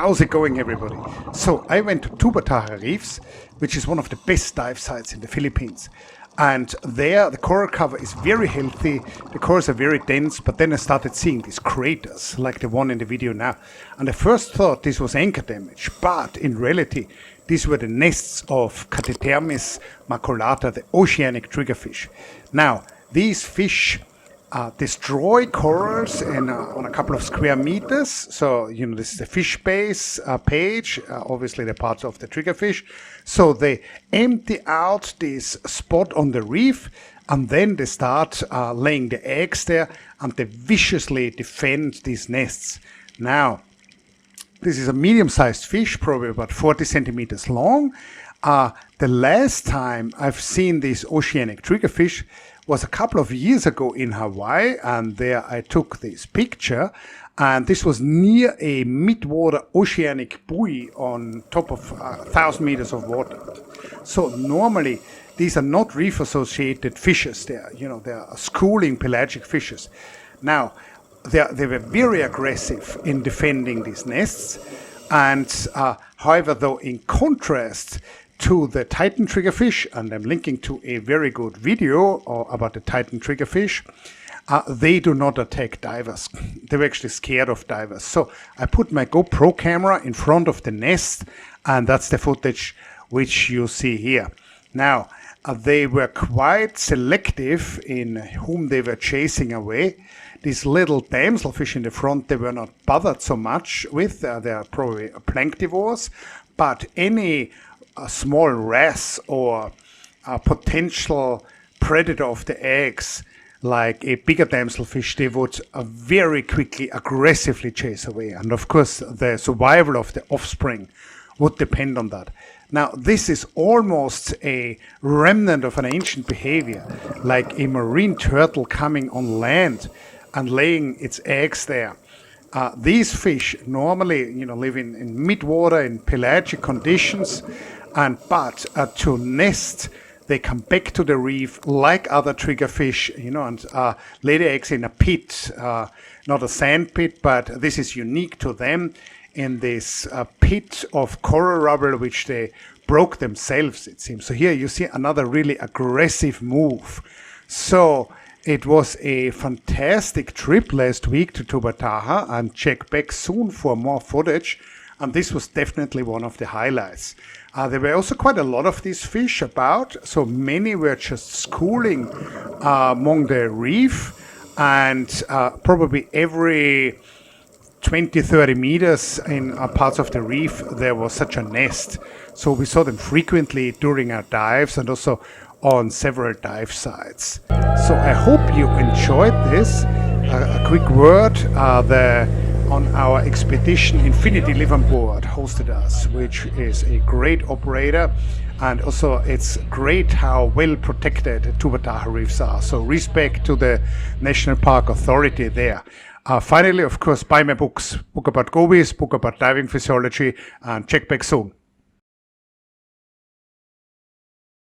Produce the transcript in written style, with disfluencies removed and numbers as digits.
How's it going, everybody? So I went to Tubbataha Reefs, which is one of the best dive sites in the Philippines. And there the coral cover is very healthy, the corals are very dense, but then I started seeing these craters, like the one in the video now. And I first thought this was anchor damage, but in reality, these were the nests of Canthidermis maculata, the Oceanic Triggerfish. Now, these fish destroy corals on a couple of square meters. So, this is the fish base page, obviously the parts of the triggerfish. So they empty out this spot on the reef, and then they start laying the eggs there, and they viciously defend these nests. Now, this is a medium-sized fish, probably about 40 centimeters long. The last time I've seen this oceanic triggerfish was a couple of years ago in Hawaii, and there I took this picture, and this was near a mid-water oceanic buoy on top of 1,000 meters of water. So normally these are not reef-associated fishes. They are schooling pelagic fishes. Now they were very aggressive in defending these nests, and however, though, in contrast to the Titan triggerfish, and I'm linking to a very good video about the Titan triggerfish, they do not attack divers. They're actually scared of divers. So I put my GoPro camera in front of the nest, and that's the footage which you see here. Now, they were quite selective in whom they were chasing away. These little damselfish in the front, they were not bothered so much with. They are probably planktivores, but any a small wrasse or a potential predator of the eggs, like a bigger damselfish, they would very quickly, aggressively chase away. And of course, the survival of the offspring would depend on that. Now, this is almost a remnant of an ancient behavior, like a marine turtle coming on land and laying its eggs there. These fish normally, live in mid-water in pelagic conditions, but to nest, they come back to the reef like other triggerfish, and lay the eggs in a pit, not a sand pit, but this is unique to them, in this pit of coral rubble which they broke themselves, it seems. So here you see another really aggressive move. So it was a fantastic trip last week to Tubbataha, and check back soon for more footage. And this was definitely one of the highlights. There were also quite a lot of these fish about, so many were just schooling among the reef, and probably every 20-30 meters in parts of the reef there was such a nest. So we saw them frequently during our dives and also on several dive sites. So I hope you enjoyed this. A quick word, on our expedition, Infinity Live on Board hosted us, which is a great operator, and also it's great how well protected Tubbataha Reefs are. So respect to the National Park Authority there. Finally, of course, buy my books, book about gobies, book about diving physiology, and check back soon.